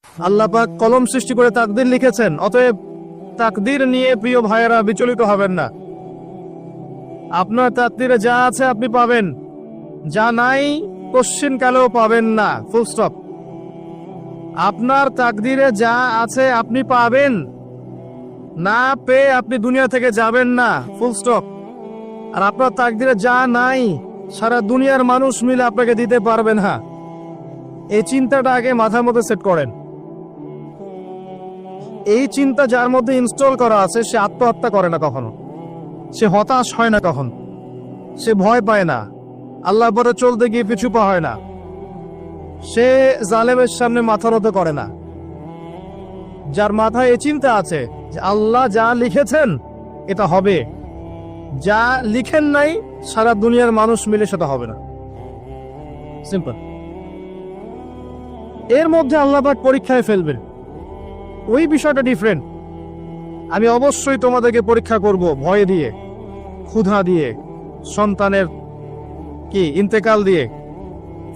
আল্লাহ পাক কলম সৃষ্টি করে তাকদীর লিখেছেন, অতএব তাকদীর নিয়ে প্রিয় ভাইয়েরা বিচলিত হবেন না। আপনার তাকদীরে যা আছে আপনি পাবেন, যা নাই কোশ্চিন কালেও পাবেন না, ফুল স্টপ। আপনার তাকদীরে যা আছে আপনি পাবেন, না পেয়ে আপনি দুনিয়া থেকে যাবেন না, ফুল স্টপ। আর আপনার তাকদীরে যা নাই সারা দুনিয়ার মানুষ মিলে আপনাকে দিতে পারবেন না। এই চিন্তাটা আগে মাথার মধ্যে সেট করেন। এই চিন্তা যার মধ্যে ইনস্টল করা আছে সে আত্মহত্যা করে না কখনো, সে হতাশ হয় না কখন, সে ভয় পায় না, আল্লাহ পরে চলতে গিয়ে পিছু পা হয় না, সে জালেমের সামনে মাথা নত করে না। যার মাথায় এই চিন্তা আছে যে আল্লাহ যা লিখেছেন এটা হবে, যা লিখেন নাই সারা দুনিয়ার মানুষ মিলে সেটা হবে না, সিম্পল। এর মধ্যে আল্লাহ পাক পরীক্ষায় ফেলবেন, ওই বিষয়টা ডিফারেন্ট। আমি অবশ্যই তোমাদেরকে পরীক্ষা করব ভয় দিয়ে, ক্ষুধা দিয়ে, সন্তানের ইন্তেকাল দিয়ে,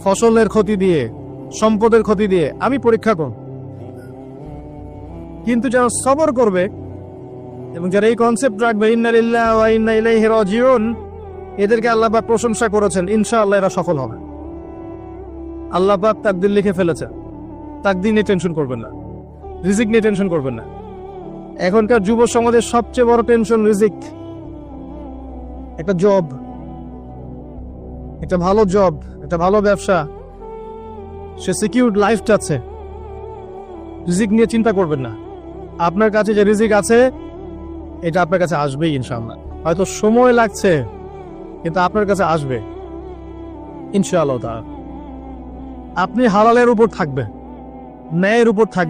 ফসলের ক্ষতি দিয়ে, সম্পদের ক্ষতি দিয়ে আমি পরীক্ষা করব। কিন্তু যারা সবর করবে এবং যারা এই কনসেপ্ট রাখবে ইন্না লিল্লাহি ওয়া ইন্না ইলাইহি রাজিউন, এদেরকে আল্লাহ পাক প্রশংসা করেছেন, ইনশাআল্লাহ এরা সফল হবে। আল্লাহ পাক তাকদীর লিখে ফেলেছেন, তাকদীর নিয়ে টেনশন করবেন না, রিজিক নিয়ে টেনশন করবেন না। এখনকার যুব সমাজের সবচেয়ে বড় টেনশন রিজিক। একটা জব, একটা ভালো জব, একটা ভালো ব্যবসা, সে সিকিউরড লাইফ চাচ্ছে, রিজিক নিয়ে চিন্তা করবেন না। আপনার কাছে যে রিজিক আছে এটা আপনার কাছে আসবেই ইনশাআল্লাহ। হয়তো সময় লাগছে কিন্তু আপনার কাছে আসবে ইনশাআল্লাহ। আপনি হালালের উপর থাকবেন, ন্যায়ের উপর থাকবেন।